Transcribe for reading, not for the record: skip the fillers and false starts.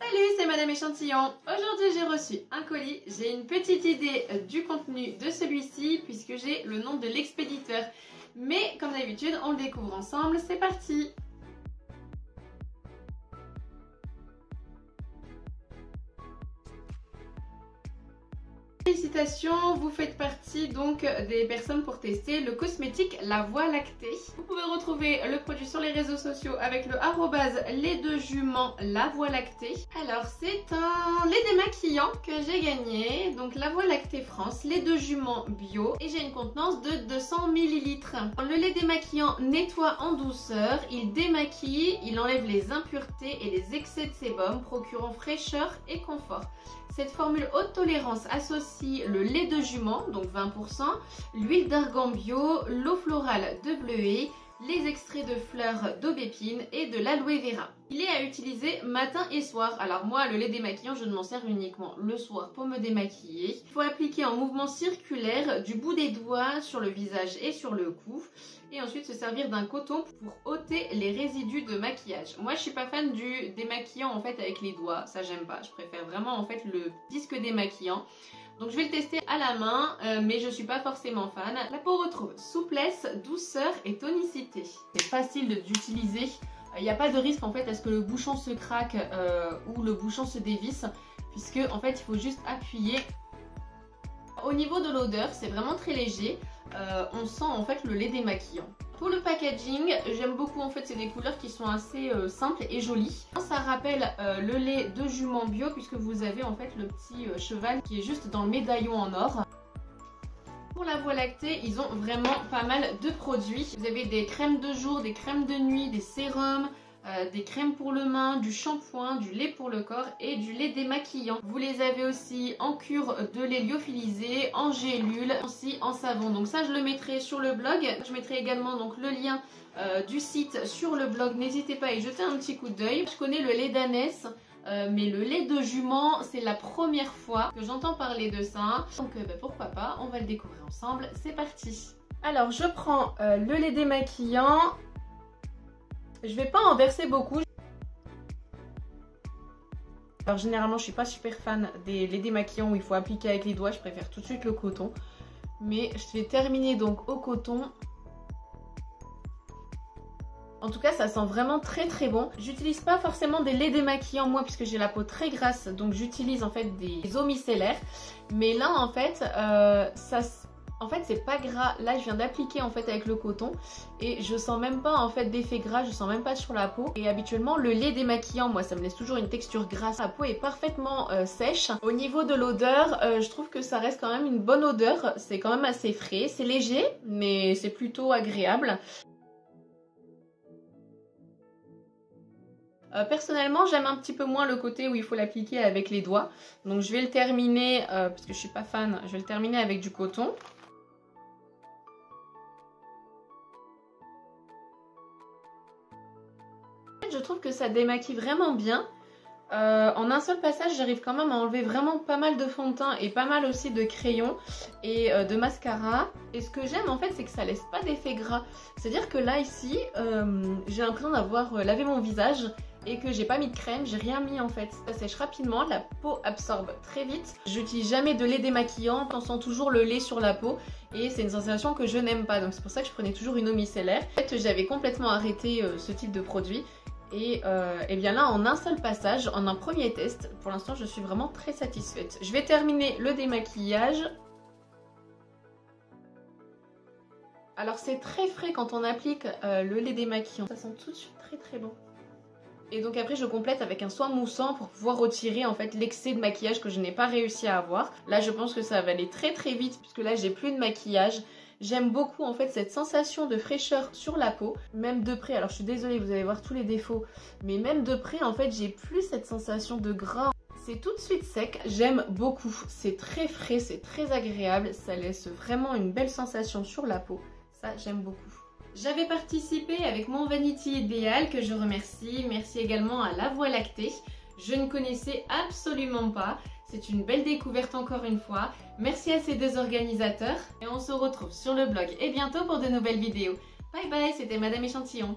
Salut, c'est Madame Échantillon. Aujourd'hui j'ai reçu un colis. J'ai une petite idée du contenu de celui-ci puisque j'ai le nom de l'expéditeur. Mais comme d'habitude, on le découvre ensemble. C'est parti! Félicitations, vous faites partie donc des personnes pour tester le cosmétique La Voie Lactée. Vous pouvez retrouver le produit sur les réseaux sociaux avec le @ les deux juments La Voie Lactée. Alors c'est un lait démaquillant que j'ai gagné, donc La Voie Lactée France, les deux juments bio, et j'ai une contenance de 200 ml. Le lait démaquillant nettoie en douceur, il démaquille, il enlève les impuretés et les excès de sébum, procurant fraîcheur et confort. Cette formule haute tolérance associe le lait de jument, donc 20%, l'huile d'argan bio, l'eau florale de bleuet, les extraits de fleurs d'aubépine et de l'aloe vera. Il est à utiliser matin et soir. Alors moi, le lait démaquillant, je ne m'en sers uniquement le soir pour me démaquiller. Il faut appliquer en mouvement circulaire du bout des doigts sur le visage et sur le cou. Et ensuite se servir d'un coton pour ôter les résidus de maquillage. Moi, je suis pas fan du démaquillant en fait avec les doigts. Ça, j'aime pas. Je préfère vraiment en fait le disque démaquillant. Donc je vais le tester à la main, mais je suis pas forcément fan. La peau retrouve souplesse, douceur et tonicité. C'est facile d'utiliser. Il n'y a pas de risque en fait à ce que le bouchon se craque ou le bouchon se dévisse, puisque en fait il faut juste appuyer. Au niveau de l'odeur, c'est vraiment très léger. On sent en fait le lait démaquillant. Pour le packaging, j'aime beaucoup en fait, c'est des couleurs qui sont assez simples et jolies. Ça rappelle le lait de jument bio puisque vous avez en fait le petit cheval qui est juste dans le médaillon en or. Pour la Voie Lactée, ils ont vraiment pas mal de produits. Vous avez des crèmes de jour, des crèmes de nuit, des sérums, des crèmes pour le main, du shampoing, du lait pour le corps et du lait démaquillant. Vous les avez aussi en cure de lait lyophilisé, en gélule, aussi en savon. Donc ça, je le mettrai sur le blog. Je mettrai également donc le lien du site sur le blog. N'hésitez pas à y jeter un petit coup d'œil. Je connais le lait d'ânesse. Mais le lait de jument, c'est la première fois que j'entends parler de ça. Donc pourquoi pas, on va le découvrir ensemble. C'est parti. Alors je prends le lait démaquillant. Je vais pas en verser beaucoup. Alors généralement je suis pas super fan des laits démaquillants où il faut appliquer avec les doigts. Je préfère tout de suite le coton. Mais je vais terminer donc au coton. En tout cas, ça sent vraiment très très bon. J'utilise pas forcément des laits démaquillants moi puisque j'ai la peau très grasse, donc j'utilise en fait des eaux micellaires. Mais là en fait, c'est pas gras. Là, je viens d'appliquer en fait avec le coton et je sens même pas en fait d'effet gras, je sens même pas sur la peau. Et habituellement, le lait démaquillant, moi, ça me laisse toujours une texture grasse. La peau est parfaitement sèche. Au niveau de l'odeur, je trouve que ça reste quand même une bonne odeur. C'est quand même assez frais, c'est léger, mais c'est plutôt agréable. Personnellement, j'aime un petit peu moins le côté où il faut l'appliquer avec les doigts. Donc je vais le terminer, parce que je suis pas fan, je vais le terminer avec du coton. Je trouve que ça démaquille vraiment bien. En un seul passage, j'arrive quand même à enlever vraiment pas mal de fond de teint et pas mal aussi de crayons et de mascara. Et ce que j'aime en fait, c'est que ça laisse pas d'effet gras. C'est-à-dire que là, ici, j'ai l'impression d'avoir lavé mon visage et que j'ai pas mis de crème, j'ai rien mis en fait. Ça sèche rapidement, la peau absorbe très vite. J'utilise jamais de lait démaquillant, on sent toujours le lait sur la peau et c'est une sensation que je n'aime pas. Donc c'est pour ça que je prenais toujours une eau micellaire. En fait, j'avais complètement arrêté ce type de produit. Et bien là, en un seul passage, en un premier test, pour l'instant je suis vraiment très satisfaite. Je vais terminer le démaquillage. Alors c'est très frais quand on applique le lait démaquillant. Ça sent tout de suite très très bon. Et donc après je complète avec un soin moussant pour pouvoir retirer en fait l'excès de maquillage que je n'ai pas réussi à avoir. Là je pense que ça va aller très très vite puisque là j'ai plus de maquillage. J'aime beaucoup en fait cette sensation de fraîcheur sur la peau, même de près. Alors je suis désolée, vous allez voir tous les défauts, mais même de près en fait j'ai plus cette sensation de gras. C'est tout de suite sec, j'aime beaucoup. C'est très frais, c'est très agréable, ça laisse vraiment une belle sensation sur la peau. Ça j'aime beaucoup. J'avais participé avec mon Vanity Idéal que je remercie. Merci également à La Voie Lactée. Je ne connaissais absolument pas. C'est une belle découverte encore une fois. Merci à ces deux organisateurs. Et on se retrouve sur le blog et bientôt pour de nouvelles vidéos. Bye bye, c'était Madame Échantillon.